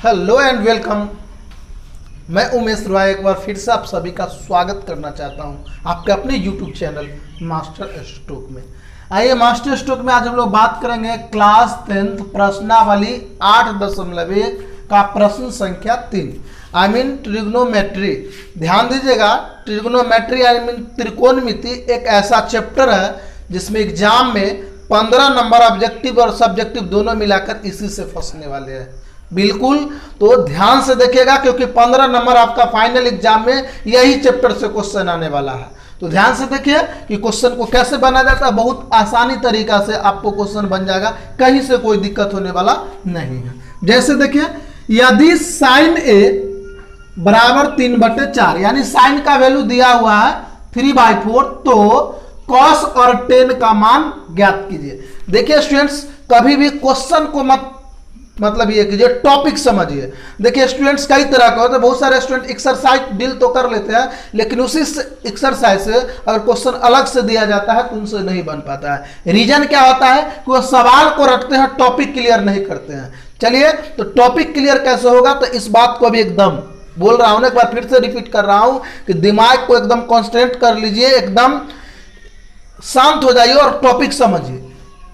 Hello and welcome. मैं उमेश रॉय एक बार फिर से आप सभी का स्वागत करना चाहता हूं आपके अपने यूट्यूब चैनल मास्टर स्ट्रोक में। आइए मास्टर स्ट्रोक में आज हम लोग बात करेंगे क्लास 10th प्रश्नावली 8.1 का प्रश्न संख्या 3 आई मीन ट्रिग्नोमेट्री। ध्यान दीजिएगा, ट्रिग्नोमेट्री आई मीन त्रिकोणमिति एक ऐसा चैप्टर है जिसमें एग्जाम में 15 नंबर ऑब्जेक्टिव और सब्जेक्टिव दोनों मिलाकर इसी से फंसने वाले हैं। बिल्कुल, तो ध्यान से देखिएगा क्योंकि 15 नंबर आपका फाइनल एग्जाम में यही चैप्टर से क्वेश्चन आने वाला है। तो ध्यान से देखिए कि क्वेश्चन को कैसे बनाया जाता है। बहुत आसानी तरीका से आपको क्वेश्चन बन जाएगा, कहीं से कोई दिक्कत होने वाला नहीं है। जैसे देखिए, यदि साइन ए बराबर 3/4 यानी साइन का वैल्यू दिया हुआ है 3/4 तो कॉस और टेन का मान ज्ञात कीजिए। देखिए स्टूडेंट्स, कभी भी क्वेश्चन को मतलब ये कीजिए, टॉपिक समझिए। देखिए स्टूडेंट्स कई तरह का होता है, बहुत सारे स्टूडेंट एक्सरसाइज डील तो कर लेते हैं लेकिन उसी एक्सरसाइज से अगर क्वेश्चन अलग से दिया जाता है तो उनसे नहीं बन पाता है। रीजन क्या होता है कि वो सवाल को रखते हैं, टॉपिक क्लियर नहीं करते हैं। चलिए, तो टॉपिक क्लियर कैसे होगा, तो इस बात को भी एकदम बोल रहा हूं, एक बार फिर से रिपीट कर रहा हूं कि दिमाग को एकदम कॉन्सेंट्रेट कर लीजिए, एकदम शांत हो जाइए और टॉपिक समझिए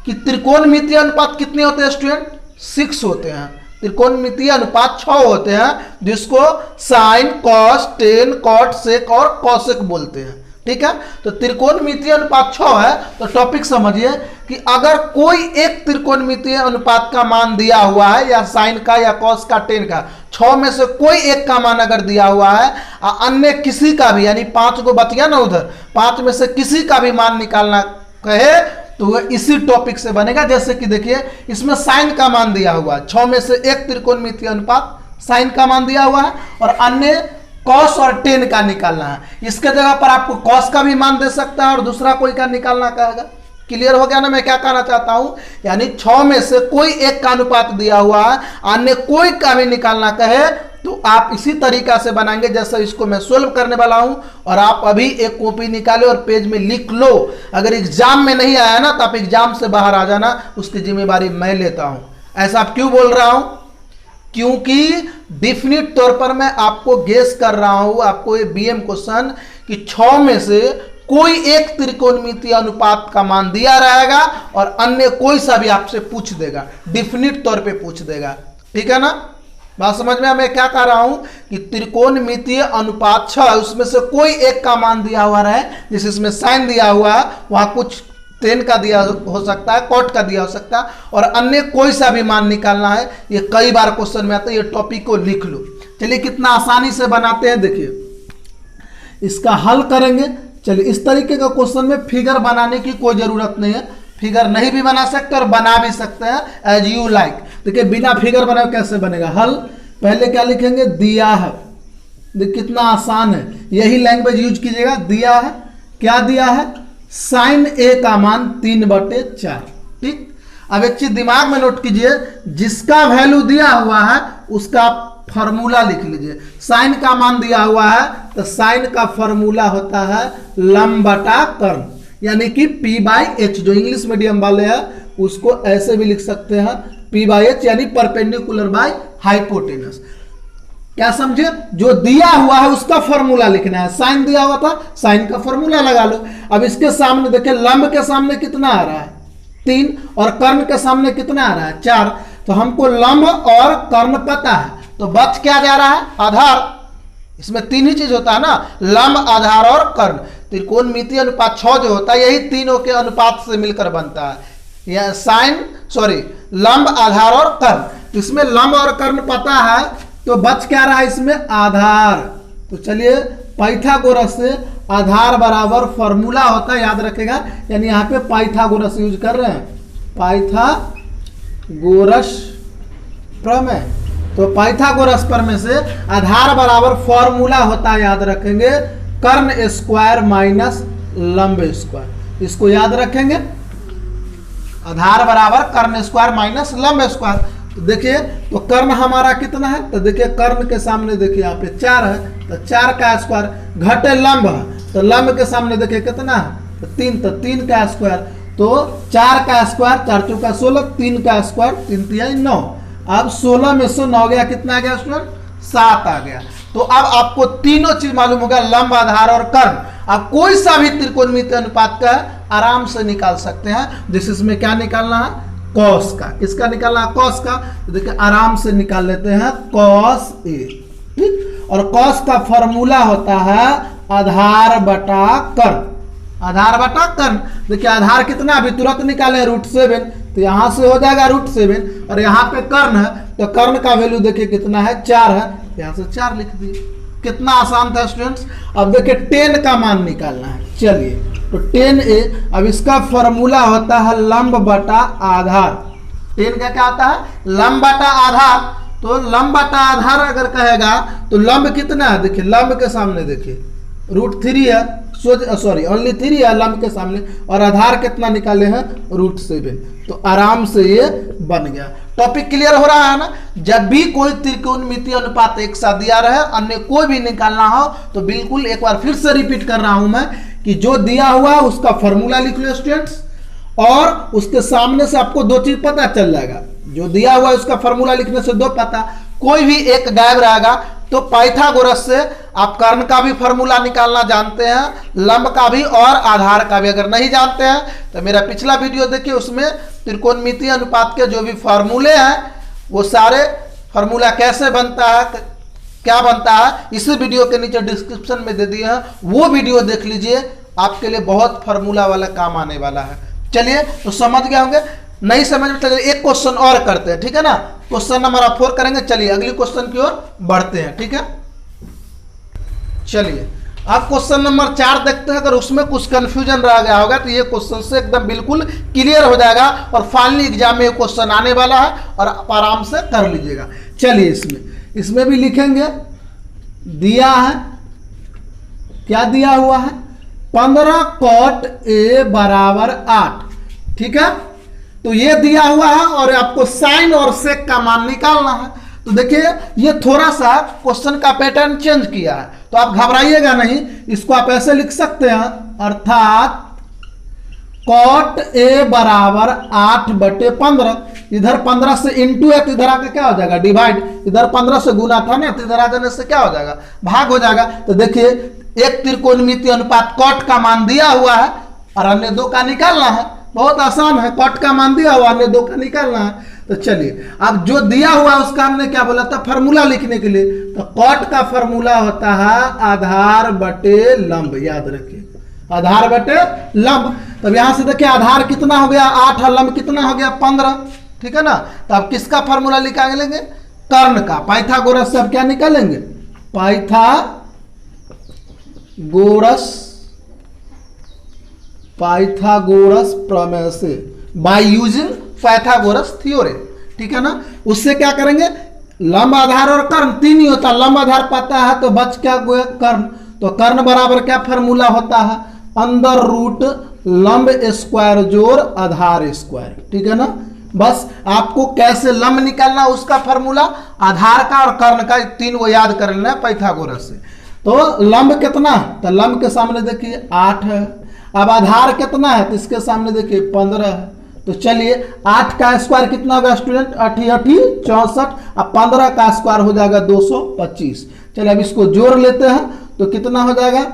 कि त्रिकोणमितीय अनुपात कितने होते हैं स्टूडेंट? 6 होते हैं। त्रिकोणमितीय अनुपात 6 होते हैं, जिसको साइन, कॉस, टेन, कॉट, सेक और कॉसेक बोलते हैं। ठीक है, तो त्रिकोणमितीय अनुपात 6 है। तो टॉपिक समझिए कि अगर कोई एक त्रिकोणमितीय अनुपात का मान दिया हुआ है, या साइन का या कॉस का, टेन का, 6 में से कोई एक का मान अगर दिया हुआ है, अन्य किसी का भी, यानी 5 को बच गया ना उधर, 5 में से किसी का भी मान निकालना कहे तो वह इसी टॉपिक से बनेगा। जैसे कि देखिए, इसमें साइन का मान दिया हुआ है, 6 में से एक त्रिकोणमितीय अनुपात साइन का मान दिया हुआ है और अन्य कॉस और टेन का निकालना है। इसके जगह पर आपको कॉस का भी मान दे सकता है और दूसरा कोई का निकालना कहेगा। क्लियर हो गया ना मैं क्या कहना चाहता हूं? यानी 6 में से कोई एक का अनुपात दिया हुआ है, अन्य कोई का भी निकालना कहे तो आप इसी तरीका से बनाएंगे जैसे इसको मैं सोल्व करने वाला हूं। और आप अभी एक कॉपी निकाले और पेज में लिख लो। अगर एग्जाम में नहीं आया ना तो आप एग्जाम से बाहर आ जाना, उसकी जिम्मेवारी मैं लेता हूं। ऐसा आप क्यों बोल रहा हूं? क्योंकि डिफिनिट तौर पर मैं आपको गेस कर रहा हूं, आपको ये बीएम क्वेश्चन कि 6 में से कोई एक त्रिकोणमितीय अनुपात का मान दिया रहेगा और अन्य कोई सा भी आपसे पूछ देगा, डिफिनिट तौर पे पूछ देगा। ठीक है ना, बात समझ में? मैं क्या कह रहा हूं कि त्रिकोणमितीय अनुपात 6, उसमें से कोई एक का मान दिया हुआ रहे, जैसे इसमें साइन दिया हुआ है, वहां कुछ टेन का दिया हो सकता है, कॉट का दिया हो सकता है और अन्य कोई सा भी मान निकालना है। ये कई बार क्वेश्चन में आता है, ये टॉपिक को लिख लो। चलिए कितना आसानी से बनाते हैं, देखिए इसका हल करेंगे। चलिए, इस तरीके का क्वेश्चन में फिगर बनाने की कोई जरूरत नहीं है, फिगर नहीं भी बना सकते और बना भी सकते हैं एज यू लाइक। देखिए बिना फिगर बनाए कैसे बनेगा हल? पहले क्या लिखेंगे? दिया है। देखिए कितना आसान है, यही लैंग्वेज यूज कीजिएगा। दिया है, क्या दिया है? साइन ए का मान 3/4। ठीक, अब एक चीज दिमाग में नोट कीजिए, जिसका वैल्यू दिया हुआ है उसका फॉर्मूला लिख लीजिए। साइन का मान दिया हुआ है तो साइन का फॉर्मूला होता है लंब बटा कर्ण, यानी कि P/H। जो इंग्लिश मीडियम वाले हैं उसको ऐसे भी लिख सकते हैं, P/H यानी परपेंडिकुलर बाय हाइपोटेनस। क्या समझे? जो दिया हुआ है उसका फॉर्मूला लिखना है। साइन दिया हुआ था, साइन का फॉर्मूला लगा लो। अब इसके सामने देखिए, लंब के सामने कितना आ रहा है? 3 और कर्ण के सामने कितना आ रहा है? 4। तो हमको लंब और कर्ण पता है, तो बच क्या जा रहा है? आधार। इसमें 3 ही चीज होता है ना, लंब, आधार और कर्ण। त्रिकोणमितीय अनुपात 6 जो होता है यही तीनों के अनुपात से मिलकर बनता है, यह लंब, आधार और कर्ण। इसमें लंब और कर्ण पता है तो बच क्या रहा है? इसमें आधार। तो चलिए, पाइथागोरस से आधार बराबर फॉर्मूला होता है, याद रखेगा। यानी यहाँ पे पाइथागोरस यूज कर रहे हैं, पाइथागोरस प्रमेय। तो पाइथागोरस प्रमेय से आधार बराबर फॉर्मूला होता है, याद रखेंगे, कर्ण स्क्वायर माइनस लंब स्क्वायर। इसको याद रखेंगे, आधार बराबर कर्ण स्क्वायर माइनस लंब स्क्वायर। तो देखिए, तो कर्ण हमारा कितना है? तो देखिए कर्ण के सामने देखिए यहाँ पे 4 है, तो 4 का स्क्वायर घटे लंब है, तो लंब के सामने देखिए कितना है? तो 3, तो 3 का स्क्वायर। तो 4 का स्क्वायर, 4 चौका 16, 3 का स्क्वायर 3 तिहाई 9। अब 16 में से 9 गया, कितना आ गया स्टूडेंट? 7 आ गया। तो अब आपको तीनों चीज मालूम होगा, लंब, आधार और कर्ण। आप कोई सा भी त्रिकोणमितीय अनुपात का आराम से निकाल सकते हैं। जैसे इसमें क्या निकालना है? कॉस का। किसका निकालना है? कॉस का। तो देखिए आराम से निकाल लेते हैं, कॉस ए, ठीक। और कॉस का फॉर्मूला होता है आधार बटा कर्ण। आधार बटा कर्ण। देखिए आधार कितना अभी तुरंत निकाले, √7, तो यहां से हो जाएगा √7, और यहाँ पे कर्ण है तो कर्ण का वैल्यू देखिए कितना है? 4 है, यहां से 4 लिख दिए। कितना आसान था स्टूडेंट्स। अब देखिए 10 का मान निकालना है। चलिए तो 10a, अब इसका फॉर्मूला होता है लंब बटा आधार। 10 का क्या आता है? लंब बटा आधार। तो लंब बटा आधार अगर कहेगा तो लंब कितना है? देखिए लंब के सामने देखिए √3 है, सॉरी ओनली 3 है लंब के सामने, और आधार कितना निकाले हैं? √7। तो आराम से ये बन गया। टॉपिक क्लियर हो रहा है ना। जब भी कोई त्रिकोणमितीय अनुपात एक साथ दिया रहे, अन्य कोई भी निकालना हो, तो बिल्कुल एक बार फिर से रिपीट कर रहा हूं मैं कि जो दिया हुआ उसका फॉर्मूला लिख लो स्टूडेंट्स, और उसके सामने से आपको 2 चीज पता चल जाएगा। जो दिया हुआ है उसका फॉर्मूला लिखने से 2 पता, कोई भी एक गायब रहेगा। तो पाइथागोरस से आप कर्ण का भी फॉर्मूला निकालना जानते हैं, लंब का भी और आधार का भी। अगर नहीं जानते हैं तो मेरा पिछला वीडियो देखिए, उसमें त्रिकोणमितीय अनुपात के जो भी फॉर्मूले हैं वो सारे फॉर्मूला कैसे बनता है, क्या बनता है, इसी वीडियो के नीचे डिस्क्रिप्शन में दे दिए हैं, वो वीडियो देख लीजिए। आपके लिए बहुत फॉर्मूला वाला काम आने वाला है। चलिए तो समझ गए होंगे। नहीं समझ में चलिए एक क्वेश्चन और करते हैं, ठीक है ना। क्वेश्चन नंबर 4 करेंगे। चलिए अगली क्वेश्चन की ओर बढ़ते हैं, ठीक है। चलिए अब क्वेश्चन नंबर 4 देखते हैं। अगर उसमें कुछ कंफ्यूजन रह गया होगा तो ये क्वेश्चन से एकदम बिल्कुल क्लियर हो जाएगा, और फाइनली एग्जाम में ये क्वेश्चन आने वाला है, और आप आराम से कर लीजिएगा। चलिए इसमें भी लिखेंगे, दिया है, क्या दिया हुआ है? 15 cot A = 8, ठीक है। तो ये दिया हुआ है, और आपको साइन और सेक का मान निकालना है। तो देखिए ये थोड़ा सा क्वेश्चन का पैटर्न चेंज किया है, तो आप घबराइएगा नहीं। इसको आप ऐसे लिख सकते हैं, अर्थात cot A = 8/15। इधर 15 से इंटू है, तो इधर आकर क्या हो जाएगा? डिवाइड। इधर 15 से गुना था ना, तो इधर आ जाने से क्या हो जाएगा? भाग हो जाएगा। तो देखिए एक त्रिकोणमितीय अनुपात cot का मान दिया हुआ है, और अन्य 2 का निकालना है। बहुत आसान है, cot का मान दिया हुआ, अन्य 2 का निकालना है। तो चलिए अब जो दिया हुआ उसका हमने क्या बोला था? फॉर्मूला लिखने के लिए। तो cot का फॉर्मूला होता है आधार बटे लंब। याद रखिए, आधार बटे लंब। तब यहां से देखिए आधार कितना हो गया? 8, और लंब कितना हो गया? 15, ठीक है ना। तो अब किसका फॉर्मूला निकालेंगे? कर्ण का। पाइथागोरस से अब क्या निकालेंगे? पाइथागोरस प्रमेय से, बाय यूजिंग पाइथागोरस थ्योरम, ठीक है ना। उससे क्या करेंगे? लंब, आधार और कर्ण 3 ही होता है। लंब आधार पता है तो बच क्या गया? कर्ण। तो कर्ण बराबर क्या फॉर्मूला होता है? √, लंब स्क्वायर जोड़ आधार स्क्वायर, ठीक है ना। बस आपको कैसे लंब निकालना उसका फॉर्मूला, आधार का और कर्ण का, 3 वो याद कर लेना है पाइथागोरस से। तो लंब कितना है? तो लंब के सामने देखिए 8 है। अब आधार कितना है? तो इसके सामने देखिए 15 है। तो चलिए 8 का स्क्वायर कितना होगा स्टूडेंट? 8 64। अब 15 का स्क्वायर हो जाएगा 225। चलिए अब इसको जोड़ लेते हैं, तो कितना हो जाएगा?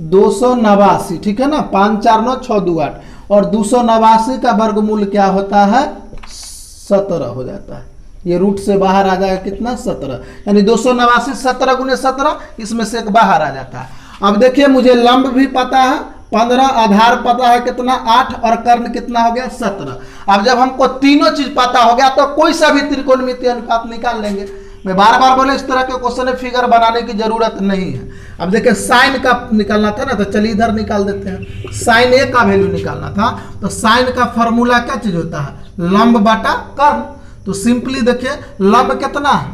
289, ठीक है ना। 5 4 9 6 2 8, और 289 का वर्गमूल क्या होता है? 17 हो जाता है। ये रूट से बाहर आ जाएगा कितना? 17। यानी 289 17 × 17, इसमें से एक बाहर आ जाता है। अब देखिए मुझे लंब भी पता है 15, आधार पता है कितना? 8, और कर्ण कितना हो गया? 17। अब जब हमको तीनों चीज पता हो गया तो कोई सा भी त्रिकोणमितीय अनुपात निकाल लेंगे। मैं बार बार बोले इस तरह के क्वेश्चन फिगर बनाने की जरूरत नहीं है। अब देखिए साइन का निकालना था ना, तो चलिए इधर निकाल देते हैं। साइन A का वैल्यू निकालना था, तो साइन का फॉर्मूला क्या चीज होता है? लंब बटा कर्ण। तो सिंपली देखिए लंब कितना है?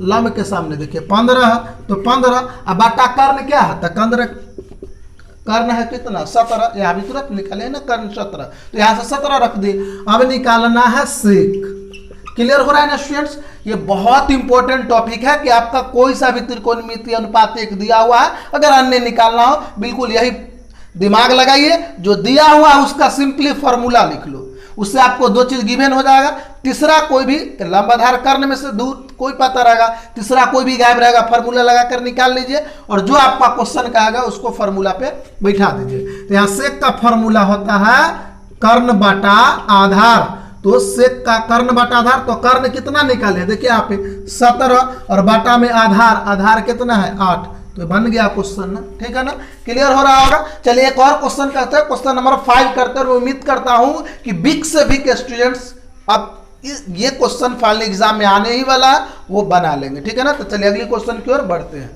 लंब के सामने देखिए 15 है, तो 15, अब बटा कर्ण क्या है? तो कर्ण है कितना? 17। यहाँ भी तुरंत निकाले ना, कर्ण 17, तो यहाँ से 17 रख दिए। अब निकालना है सेक। क्लियर हो रहा है ना स्टूडेंट्स। ये बहुत इंपॉर्टेंट टॉपिक है कि आपका कोई सा भी त्रिकोणमितीय अनुपात एक दिया हुआ है, अगर अन्य निकालना हो, बिल्कुल यही दिमाग लगाइए। जो दिया हुआ है उसका सिंपली फॉर्मूला लिख लो, उससे आपको 2 चीज गिवन हो जाएगा। तीसरा कोई भी लंब आधार कर्ण में से दूर कोई पता रहेगा, तीसरा कोई भी गायब रहेगा, फार्मूला लगाकर निकाल लीजिए और जो आपका क्वेश्चन का आएगा उसको फार्मूला पे बैठा दीजिए। तो यहाँ सेक का फार्मूला होता है कर्ण बटा आधार, तो सेक का कर्ण बटा आधार, तो कर्ण कितना निकाले देखिए यहाँ पे 17 और बटा में आधार, आधार कितना है 8, तो बन गया क्वेश्चन ना, ठीक है ना, क्लियर हो रहा होगा। चलिए एक और क्वेश्चन करते हैं, क्वेश्चन नंबर 5 करते हैं। उम्मीद करता हूं कि बिग से बिग स्टूडेंट्स अब ये क्वेश्चन फाइनल एग्जाम में आने ही वाला है, वो बना लेंगे, ठीक है ना। तो चलिए अगली क्वेश्चन की ओर बढ़ते हैं।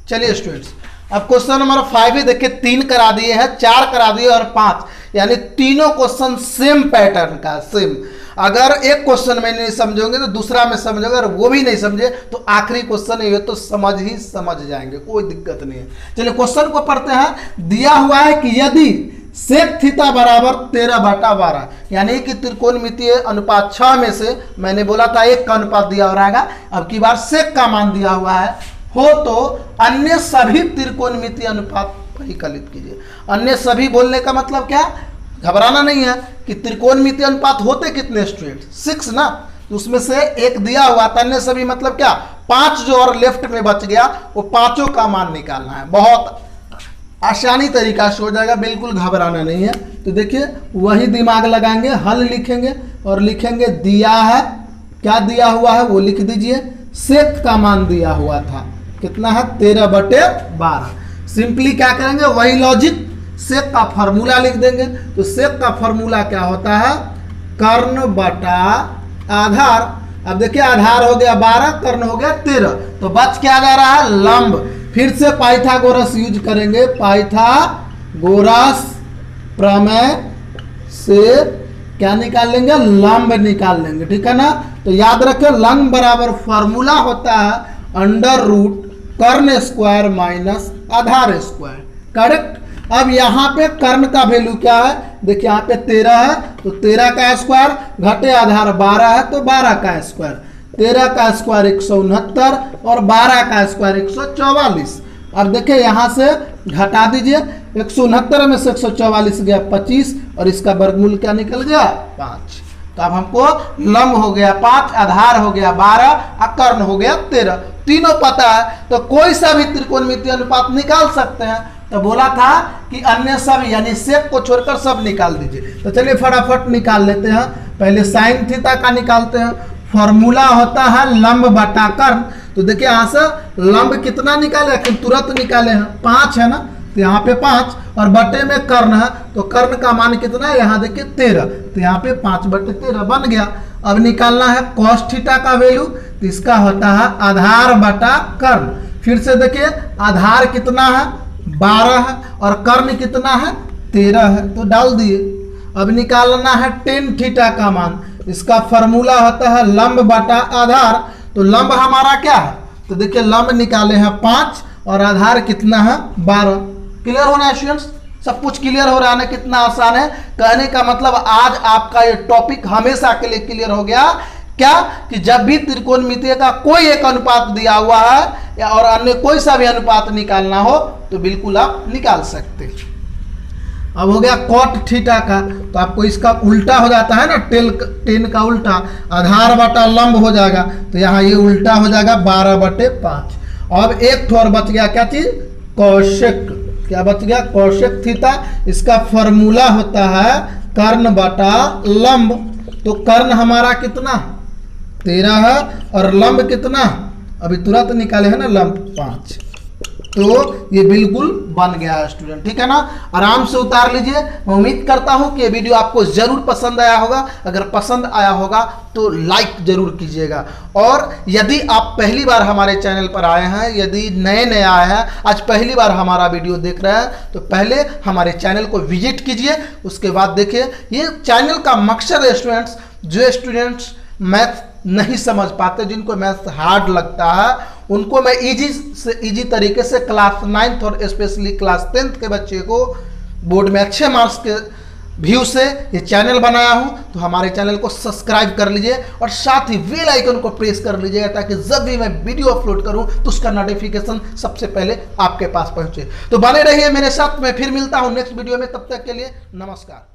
चलिए स्टूडेंट्स, अब क्वेश्चन नंबर 5 ही देखिए 3 करा दिए हैं, 4 करा दिए और 5, यानी तीनों क्वेश्चन सेम पैटर्न का, सेम। अगर एक क्वेश्चन में नहीं समझोगे तो दूसरा में समझोगे, अगर वो भी नहीं समझे तो आखिरी क्वेश्चन ये तो समझ ही समझ जाएंगे, कोई दिक्कत नहीं है। चलिए क्वेश्चन को पढ़ते हैं। दिया हुआ है कि यदि सेक थीटा बराबर 13/12, यानी कि त्रिकोणमितीय अनुपात 6 में से मैंने बोला था 1 का अनुपात दिया हो रहेगा, अब की बार सेक का मान दिया हुआ है हो तो अन्य सभी त्रिकोणमितीय अनुपात परिकलित कीजिए। अन्य सभी बोलने का मतलब क्या, घबराना नहीं है कि त्रिकोणमितीय अनुपात होते कितने स्टूडेंट 6 ना, तो उसमें से एक दिया हुआ था, अन्य सभी मतलब क्या 5 जो और लेफ्ट में बच गया वो पांचों का मान निकालना है। बहुत आसानी तरीका से हो जाएगा, बिल्कुल घबराना नहीं है। तो देखिए वही दिमाग लगाएंगे, हल लिखेंगे और लिखेंगे दिया है, क्या दिया हुआ है वो लिख दीजिए। सेक का मान दिया हुआ था कितना है 13/12। सिंपली क्या करेंगे, वही लॉजिक, सेक का फार्मूला लिख देंगे। तो सेक का फार्मूला क्या होता है, कर्ण बटा आधार। अब देखिए आधार हो गया 12, कर्ण हो गया 13, तो बच क्या जा रहा है लंब। फिर से पाइथागोरस यूज करेंगे, पाइथागोरस प्रमेय से क्या निकाल लेंगे, लंब निकाल लेंगे, ठीक है ना। तो याद रखें लंब बराबर फार्मूला होता है √ कर्ण स्क्वायर माइनस आधार स्क्वायर, करेक्ट। अब यहाँ पे कर्ण का वैल्यू क्या है, देखिए यहाँ पे 13 है तो 13 का स्क्वायर घटे आधार 12 है तो 12 का स्क्वायर, 13 का स्क्वायर 169 और 12 का स्क्वायर 144। अब देखिए यहाँ से घटा दीजिए, 169 में से 144 गया 25 और इसका वर्गमूल क्या निकल गया 5। तो अब हमको लंब हो गया 5, आधार हो गया 12 और कर्ण हो गया 13, तीनों पता है तो कोई सा भी त्रिकोणमितीय अनुपात निकाल सकते हैं। तो बोला था कि अन्य सब यानी सेक को छोड़कर सब निकाल दीजिए। तो चलिए फटाफट निकाल लेते हैं। पहले साइन थीटा का निकालते हैं, फॉर्मूला होता है लंब बटा कर्ण। तो देखिए यहाँ से लंब कितना निकाले, तुरंत निकाले हैं 5 है ना, तो यहाँ पे 5 और बटे में कर्ण है, तो कर्ण का मान कितना है यहाँ देखिए 13, तो यहाँ पे 5/13 बन गया। अब निकालना है कॉस थीटा का वैल्यू, तो इसका होता है आधार बटा कर्ण। फिर से देखिए आधार कितना है 12 है और कर्ण कितना है 13 है, तो डाल दिए। अब निकालना है टेन थीटा का मान, इसका फॉर्मूला होता है लंब बटा आधार। तो लंब हमारा क्या है, तो देखिए लंब निकाले हैं 5 और आधार कितना है 12। क्लियर होना है स्टूडेंट्स, सब कुछ क्लियर हो रहा है ना, कितना आसान है। कहने का मतलब आज आपका ये टॉपिक हमेशा के लिए क्लियर हो गया क्या, कि जब भी त्रिकोणमितीय का कोई एक अनुपात दिया हुआ है या और अन्य कोई सा भी अनुपात निकालना हो तो बिल्कुल आप निकाल सकते हैं। अब हो गया कॉट थीटा का, तो आपको इसका उल्टा हो जाता है ना, टेन का उल्टा आधार बटा लंब हो जाएगा, तो यहाँ ये उल्टा हो जाएगा 12/5। अब एक ठोर बच गया क्या चीज, कौशिक, क्या बच गया कौशिक थीटा। इसका फॉर्मूला होता है कर्ण बटा लंब। तो कर्ण हमारा कितना 13 है और लंब कितना, अभी तुरंत निकाले हैं ना लंब 5, तो ये बिल्कुल बन गया है स्टूडेंट, ठीक है ना। आराम से उतार लीजिए। मैं उम्मीद करता हूं कि ये वीडियो आपको जरूर पसंद आया होगा। अगर पसंद आया होगा तो लाइक जरूर कीजिएगा, और यदि आप पहली बार हमारे चैनल पर आए हैं, यदि नए आए हैं, आज पहली बार हमारा वीडियो देख रहे हैं, तो पहले हमारे चैनल को विजिट कीजिए, उसके बाद देखिए। ये चैनल का मकसद है स्टूडेंट्स, जो स्टूडेंट्स मैथ नहीं समझ पाते, जिनको मैथ हार्ड लगता है, उनको मैं इजी तरीके से क्लास 9th और स्पेशली क्लास 10th के बच्चे को बोर्ड में अच्छे मार्क्स के व्यू से ये चैनल बनाया हूं। तो हमारे चैनल को सब्सक्राइब कर लीजिए और साथ ही बेल आइकन को प्रेस कर लीजिएगा, ताकि जब भी मैं वीडियो अपलोड करूं तो उसका नोटिफिकेशन सबसे पहले आपके पास पहुंचे। तो बने रहिए मेरे साथ, मैं फिर मिलता हूं नेक्स्ट वीडियो में, तब तक के लिए नमस्कार।